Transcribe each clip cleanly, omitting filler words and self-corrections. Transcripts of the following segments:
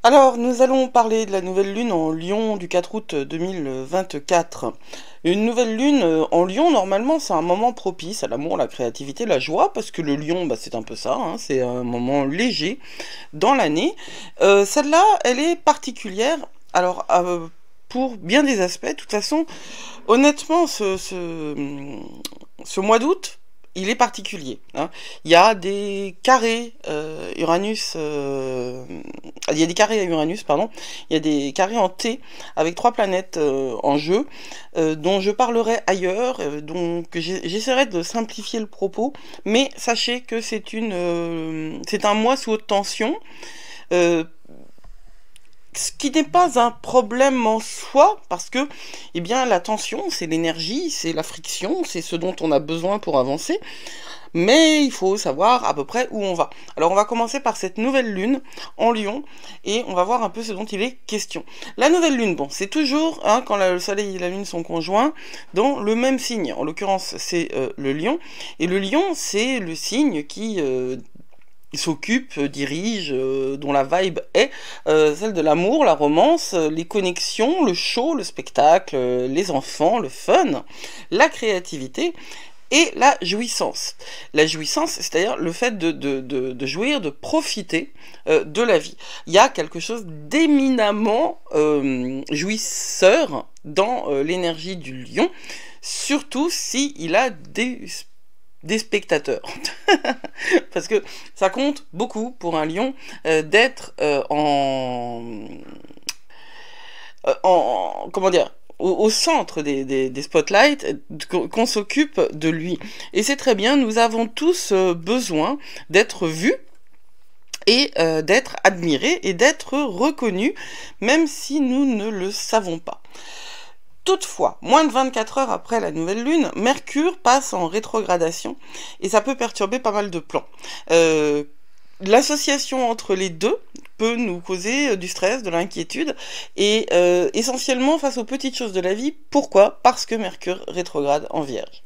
Alors, nous allons parler de la nouvelle lune en Lion du 4 août 2024. Une nouvelle lune en Lion, normalement, c'est un moment propice à l'amour, la créativité, la joie, parce que le Lion, bah, c'est un peu ça, hein, c'est un moment léger dans l'année. Celle-là, elle est particulière, alors, pour bien des aspects. De toute façon, honnêtement, ce mois d'août, il est particulier, hein. Il y a des carrés Uranus, il y a des carrés à Uranus, pardon. Il y a des carrés en T avec trois planètes en jeu, dont je parlerai ailleurs. Donc j'essaierai de simplifier le propos, mais sachez que c'est un mois sous haute tension. Euh, Ce qui n'est pas un problème en soi, parce que, eh bien, la tension, c'est l'énergie, c'est la friction, c'est ce dont on a besoin pour avancer, mais il faut savoir à peu près où on va. Alors, on va commencer par cette nouvelle lune en Lion, et on va voir un peu ce dont il est question. La nouvelle lune, bon, c'est toujours, hein, quand le soleil et la lune sont conjoints, dans le même signe. En l'occurrence, c'est le Lion, et le Lion, c'est le signe qui s'occupe, dirige, dont la vibe est celle de l'amour, la romance, les connexions, le show, le spectacle, les enfants, le fun, la créativité et la jouissance. La jouissance, c'est-à-dire le fait de jouir, de profiter de la vie. Il y a quelque chose d'éminemment jouisseur dans l'énergie du lion, surtout si il a des spectateurs. Parce que ça compte beaucoup pour un lion d'être comment dire, au centre des spotlights, qu'on s'occupe de lui. Et c'est très bien, nous avons tous besoin d'être vus et d'être admirés et d'être reconnus, même si nous ne le savons pas. Toutefois, moins de 24 heures après la nouvelle lune, Mercure passe en rétrogradation et ça peut perturber pas mal de plans. L'association entre les deux peut nous causer du stress, de l'inquiétude et essentiellement face aux petites choses de la vie. Pourquoi? Parce que Mercure rétrograde en Vierge.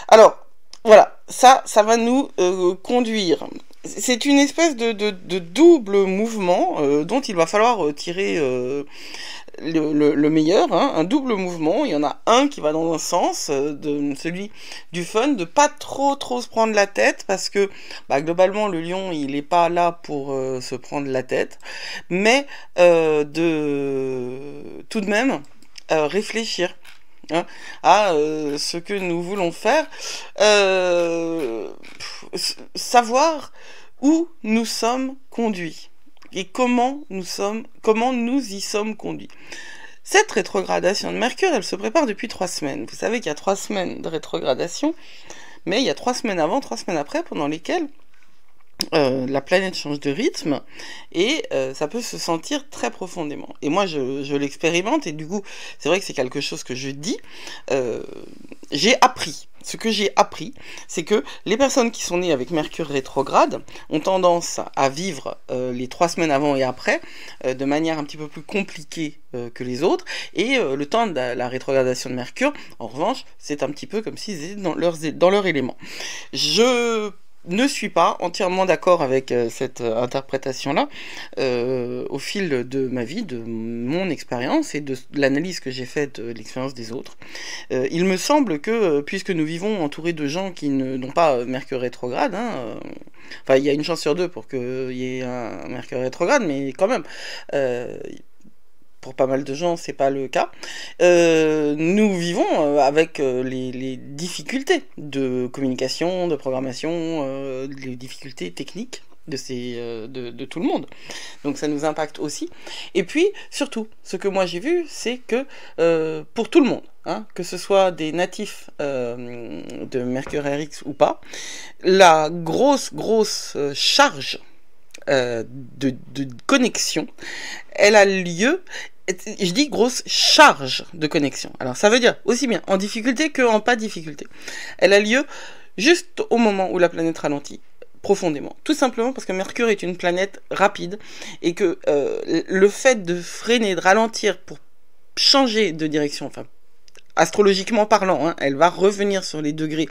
Alors, voilà, ça va nous conduire. C'est une espèce de double mouvement dont il va falloir tirer le meilleur, hein, un double mouvement. Il y en a un qui va dans un sens, celui du fun, de pas trop se prendre la tête, parce que bah, globalement le lion il est pas là pour se prendre la tête, mais de tout de même réfléchir, hein, à ce que nous voulons faire, savoir où nous sommes conduits et comment nous y sommes conduits. Cette rétrogradation de Mercure, elle se prépare depuis 3 semaines. Vous savez qu'il y a 3 semaines de rétrogradation, mais il y a 3 semaines avant, 3 semaines après, pendant lesquelles la planète change de rythme et ça peut se sentir très profondément. Et moi, je l'expérimente et du coup, c'est vrai que c'est quelque chose que je dis. J'ai appris. Ce que j'ai appris, c'est que les personnes qui sont nées avec Mercure rétrograde ont tendance à vivre les 3 semaines avant et après de manière un petit peu plus compliquée que les autres. Et le temps de la rétrogradation de Mercure, en revanche, c'est un petit peu comme s'ils étaient dans leur élément. Je ne suis pas entièrement d'accord avec cette interprétation-là. Au fil de ma vie, de mon expérience et de l'analyse que j'ai faite de l'expérience des autres, il me semble que, puisque nous vivons entourés de gens qui n'ont pas Mercure rétrograde, hein, enfin il y a une chance sur deux pour qu'il y ait un Mercure rétrograde, mais quand même, pour pas mal de gens, c'est pas le cas. Nous vivons avec les difficultés de communication, de programmation, les difficultés techniques de tout le monde. Donc ça nous impacte aussi. Et puis, surtout, ce que moi j'ai vu, c'est que pour tout le monde, hein, que ce soit des natifs de Mercure RX ou pas, la grosse charge de connexion, elle a lieu. Je dis grosse charge de connexion. Alors ça veut dire aussi bien en difficulté que en pas difficulté. Elle a lieu juste au moment où la planète ralentit profondément. Tout simplement parce que Mercure est une planète rapide et que le fait de freiner, de ralentir pour changer de direction, enfin astrologiquement parlant, hein, elle va revenir sur les degrés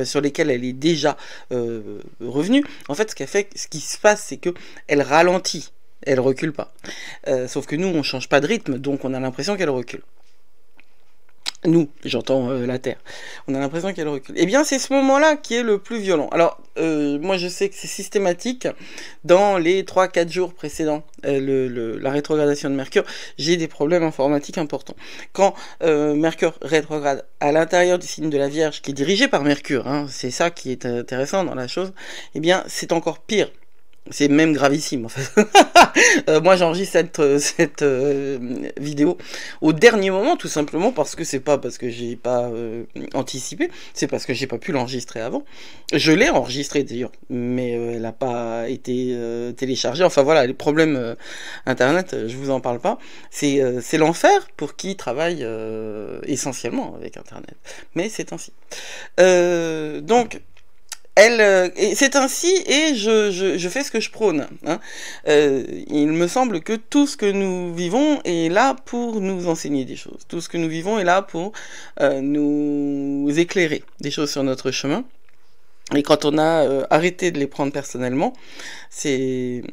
sur lesquels elle est déjà revenue. En fait, ce qui se passe, c'est que elle ralentit Elle recule pas. Sauf que nous, on change pas de rythme, donc on a l'impression qu'elle recule. Nous, j'entends la Terre. On a l'impression qu'elle recule. Eh bien, c'est ce moment-là qui est le plus violent. Alors, moi, je sais que c'est systématique. Dans les 3-4 jours précédents, la rétrogradation de Mercure, j'ai des problèmes informatiques importants. Quand Mercure rétrograde à l'intérieur du signe de la Vierge, qui est dirigé par Mercure, hein, c'est ça qui est intéressant dans la chose, eh bien, c'est encore pire. C'est même gravissime en fait. Moi j'enregistre cette vidéo au dernier moment, tout simplement parce que c'est pas parce que j'ai pas anticipé, c'est parce que j'ai pas pu l'enregistrer avant. Je l'ai enregistré d'ailleurs, mais elle n'a pas été téléchargée. Enfin voilà, les problèmes internet, je vous en parle pas. C'est l'enfer pour qui travaille essentiellement avec internet. Mais c'est ainsi. Donc c'est ainsi, et je fais ce que je prône. Hein. Il me semble que tout ce que nous vivons est là pour nous enseigner des choses. Tout ce que nous vivons est là pour nous éclairer des choses sur notre chemin. Et quand on a arrêté de les prendre personnellement, ces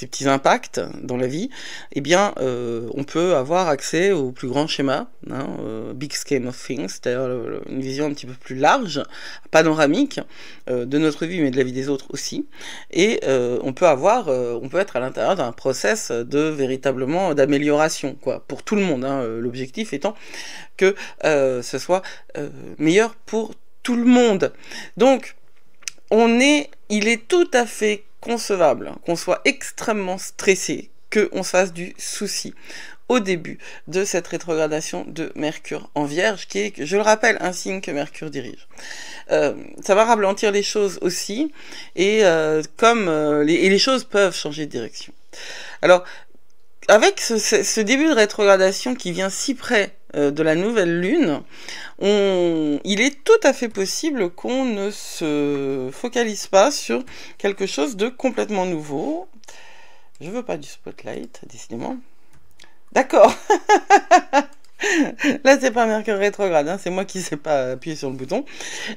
petits impacts dans la vie, eh bien, on peut avoir accès au plus grand schéma, hein, big scheme of things, c'est-à-dire une vision un petit peu plus large, panoramique, de notre vie, mais de la vie des autres aussi. Et on peut être à l'intérieur d'un process véritablement d'amélioration, quoi, pour tout le monde. Hein, l'objectif étant que ce soit meilleur pour tout le monde. Donc, il est tout à fait concevable qu'on soit extrêmement stressé, qu'on se fasse du souci au début de cette rétrogradation de Mercure en Vierge, qui est, je le rappelle, un signe que Mercure dirige. Ça va ralentir les choses aussi, et les choses peuvent changer de direction. Alors, avec ce début de rétrogradation qui vient si près de la nouvelle lune, il est tout à fait possible qu'on ne se focalise pas sur quelque chose de complètement nouveau. Je veux pas du spotlight, décidément. D'accord. Là, c'est pas Mercure rétrograde, hein, c'est moi qui sais pas appuyer sur le bouton.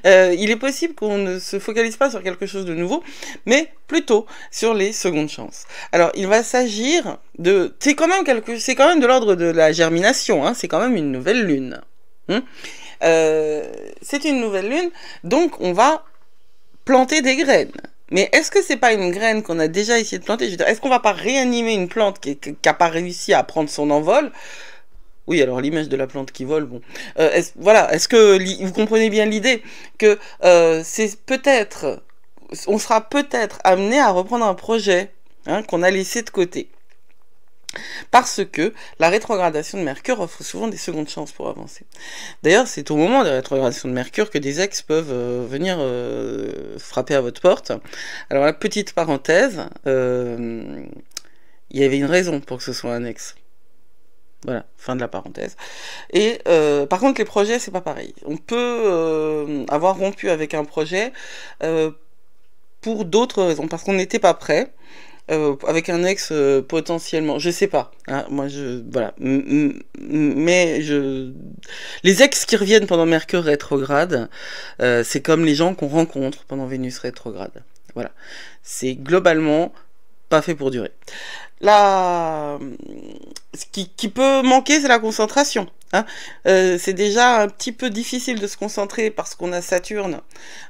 Il est possible qu'on ne se focalise pas sur quelque chose de nouveau, mais plutôt sur les secondes chances. Alors, il va s'agir de... C'est quand même de l'ordre de la germination, hein, c'est quand même une nouvelle lune. C'est une nouvelle lune, donc on va planter des graines. Mais est-ce que c'est pas une graine qu'on a déjà essayé de planter? Je veux dire, est-ce qu'on va pas réanimer une plante qui a pas réussi à prendre son envol? Oui, alors l'image de la plante qui vole, bon. Est-ce que vous comprenez bien l'idée que on sera peut-être amené à reprendre un projet, hein, qu'on a laissé de côté. Parce que la rétrogradation de Mercure offre souvent des secondes chances pour avancer. D'ailleurs, c'est au moment de la rétrogradation de Mercure que des ex peuvent venir frapper à votre porte. Alors, la petite parenthèse, il y avait une raison pour que ce soit un ex. Voilà, fin de la parenthèse. Et par contre, les projets, c'est pas pareil. On peut avoir rompu avec un projet pour d'autres raisons, parce qu'on n'était pas prêt. Avec un ex potentiellement, je sais pas, hein, moi voilà, mais les ex qui reviennent pendant Mercure rétrograde, c'est comme les gens qu'on rencontre pendant Vénus rétrograde, voilà, c'est globalement pas fait pour durer. Ce qui peut manquer, c'est la concentration. Hein. C'est déjà un petit peu difficile de se concentrer parce qu'on a Saturne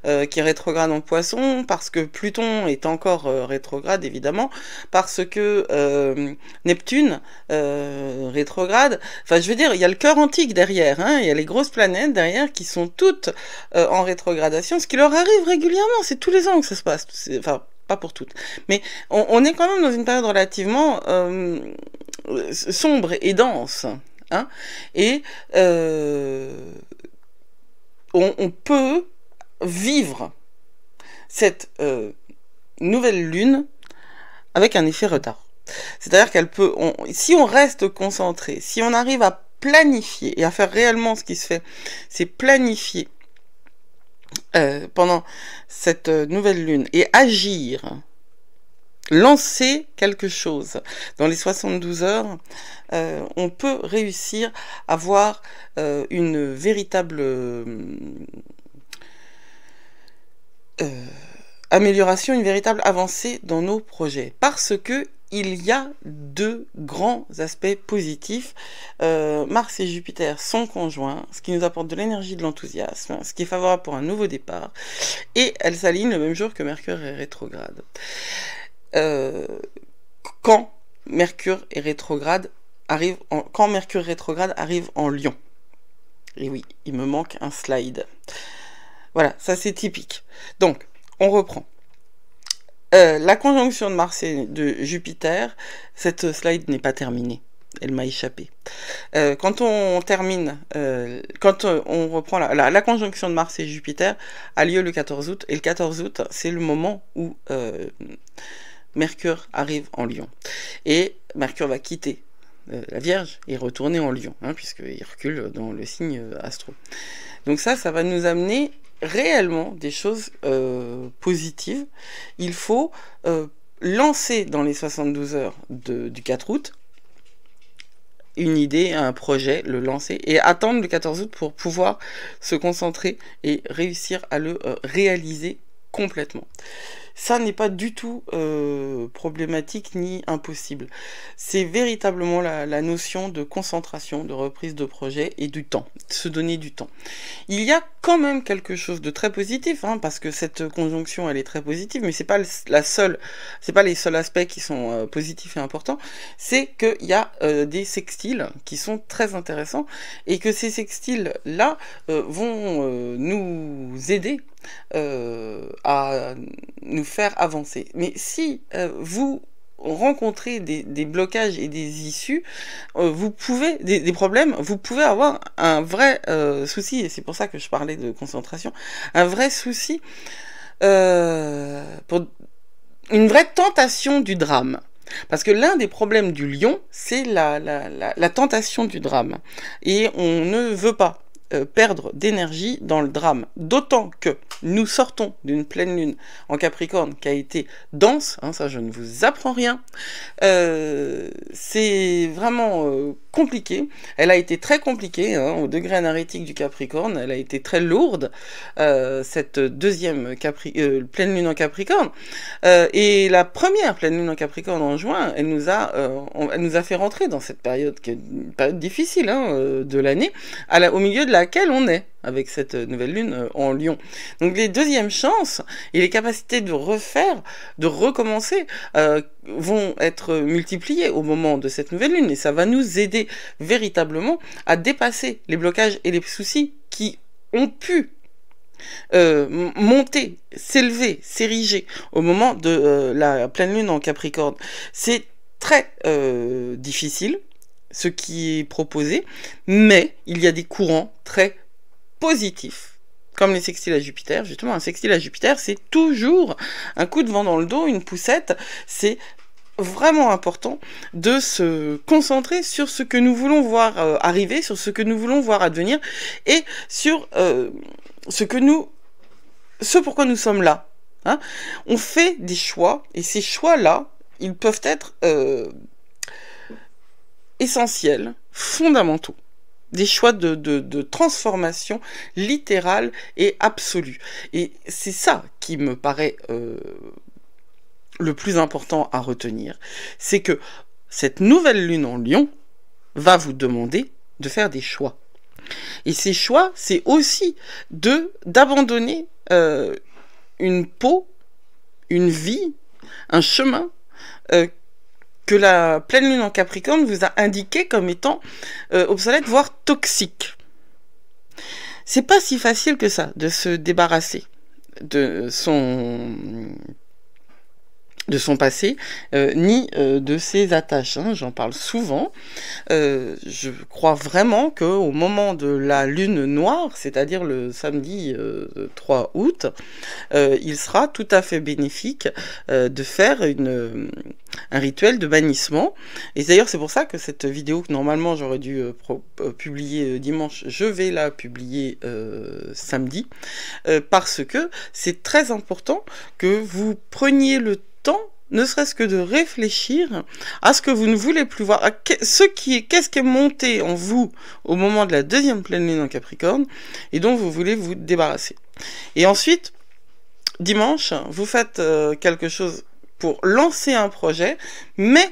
qui est rétrograde en Poisson, parce que Pluton est encore rétrograde évidemment, parce que Neptune rétrograde. Enfin, je veux dire, il y a le cœur antique derrière, hein, il y a les grosses planètes derrière qui sont toutes en rétrogradation, ce qui leur arrive régulièrement. C'est tous les ans que ça se passe. Enfin, pas pour toutes, mais on est quand même dans une période relativement sombre et dense, hein, et on peut vivre cette nouvelle lune avec un effet retard. C'est-à-dire si on reste concentré, si on arrive à planifier et à faire réellement ce qui se fait, c'est planifier pendant cette nouvelle lune et agir, lancer quelque chose dans les 72 heures, on peut réussir à avoir une véritable amélioration, une véritable avancée dans nos projets, parce que il y a deux grands aspects positifs. Mars et Jupiter sont conjoints, ce qui nous apporte de l'énergie, de l'enthousiasme, ce qui est favorable pour un nouveau départ, et elles s'alignent le même jour que Mercure est rétrograde. Quand Mercure rétrograde arrive en Lion. Et oui, il me manque un slide. Voilà, ça c'est typique. Donc, on reprend. La conjonction de Mars et de Jupiter, cette slide n'est pas terminée. Elle m'a échappé. Quand on termine, quand on reprend la conjonction de Mars et Jupiter, a lieu le 14 août. Et le 14 août, c'est le moment où Mercure arrive en Lion. Et Mercure va quitter la Vierge et retourner en Lion, hein, puisqu'il recule dans le signe Astro. Donc ça va nous amener réellement des choses positives. Il faut lancer dans les 72 heures du 4 août une idée, un projet, le lancer et attendre le 14 août pour pouvoir se concentrer et réussir à le réaliser complètement. Ça n'est pas du tout problématique ni impossible. C'est véritablement la notion de concentration, de reprise de projet et du temps, se donner du temps. Il y a quand même quelque chose de très positif, hein, parce que cette conjonction elle est très positive, mais c'est pas c'est pas les seuls aspects qui sont positifs et importants. C'est qu'il y a des sextiles qui sont très intéressants et que ces sextiles là vont nous aider à nous faire avancer. Mais si vous rencontrez des blocages et des issues, vous pouvez des problèmes, vous pouvez avoir un vrai souci, et c'est pour ça que je parlais de concentration, un vrai souci pour une vraie tentation du drame. Parce que l'un des problèmes du lion, c'est la tentation du drame. Et on ne veut pas perdre d'énergie dans le drame. D'autant que nous sortons d'une pleine lune en Capricorne qui a été dense, hein, ça je ne vous apprends rien. C'est vraiment compliqué. Elle a été très compliquée, hein, au degré énergétique du Capricorne. Elle a été très lourde, cette deuxième pleine lune en Capricorne. Et la première pleine lune en Capricorne en juin, elle nous a fait rentrer dans cette période, qui est une période difficile, hein, de l'année, au milieu de laquelle on est, avec cette nouvelle lune en Lion. Donc les deuxièmes chances et les capacités de recommencer vont être multipliées au moment de cette nouvelle lune, et ça va nous aider véritablement à dépasser les blocages et les soucis qui ont pu monter, s'élever, s'ériger au moment de la pleine lune en Capricorne. C'est très difficile ce qui est proposé, mais il y a des courants très positifs, comme les sextiles à Jupiter. Justement, un sextile à Jupiter, c'est toujours un coup de vent dans le dos, une poussette. C'est vraiment important de se concentrer sur ce que nous voulons voir arriver, sur ce que nous voulons voir advenir, et sur ce pourquoi nous sommes là. Hein. On fait des choix, et ces choix-là, ils peuvent être essentiels, fondamentaux. Des choix de transformation littérale et absolue. Et c'est ça qui me paraît le plus important à retenir. C'est que cette nouvelle lune en Lion va vous demander de faire des choix. Et ces choix, c'est aussi d'abandonner une peau, une vie, un chemin que la pleine lune en Capricorne vous a indiqué comme étant obsolète, voire toxique. C'est pas si facile que ça de se débarrasser de son passé, ni de ses attaches. Hein. J'en parle souvent. Je crois vraiment qu'au moment de la lune noire, c'est-à-dire le samedi 3 août, il sera tout à fait bénéfique de faire un rituel de bannissement. Et d'ailleurs, c'est pour ça que cette vidéo, que normalement j'aurais dû publier dimanche, je vais la publier samedi, parce que c'est très important que vous preniez le temps, ne serait-ce que de réfléchir à ce que vous ne voulez plus voir, qu'est-ce qui est monté en vous au moment de la deuxième pleine lune en Capricorne et dont vous voulez vous débarrasser. Et ensuite, dimanche, vous faites quelque chose pour lancer un projet, mais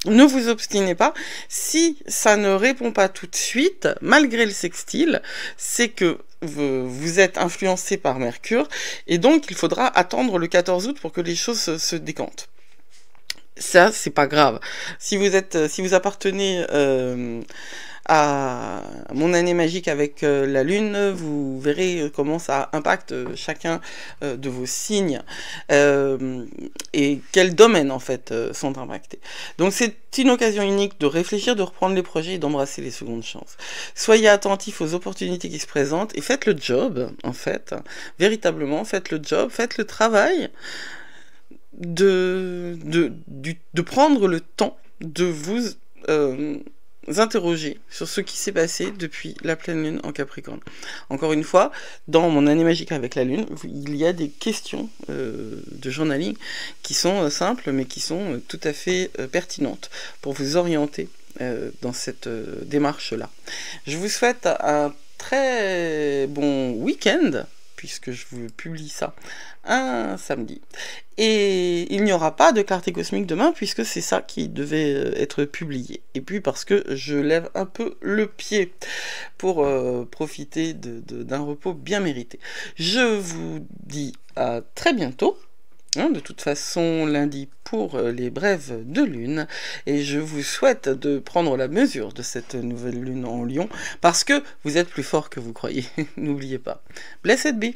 ne vous obstinez pas. Si ça ne répond pas tout de suite, malgré le sextile, c'est que vous êtes influencé par Mercure, et donc il faudra attendre le 14 août pour que les choses se décantent. Ça, c'est pas grave. Si vous appartenez à mon année magique avec la Lune, vous verrez comment ça impacte chacun de vos signes et quels domaines en fait sont impactés. Donc c'est une occasion unique de réfléchir, de reprendre les projets et d'embrasser les secondes chances. Soyez attentifs aux opportunités qui se présentent et faites le job en fait, véritablement faites le job, faites le travail de prendre le temps de vous interroger sur ce qui s'est passé depuis la pleine lune en Capricorne. Encore une fois, dans mon année magique avec la lune, il y a des questions de journaling qui sont simples mais qui sont tout à fait pertinentes pour vous orienter dans cette démarche-là. Je vous souhaite un très bon week-end, puisque je vous publie ça un samedi. Et il n'y aura pas de clarté cosmique demain, puisque c'est ça qui devait être publié. Et puis parce que je lève un peu le pied pour profiter d'un repos bien mérité. Je vous dis à très bientôt. De toute façon, lundi pour les brèves de lune, et je vous souhaite de prendre la mesure de cette nouvelle lune en Lion, parce que vous êtes plus fort que vous croyez, n'oubliez pas. Blessed be.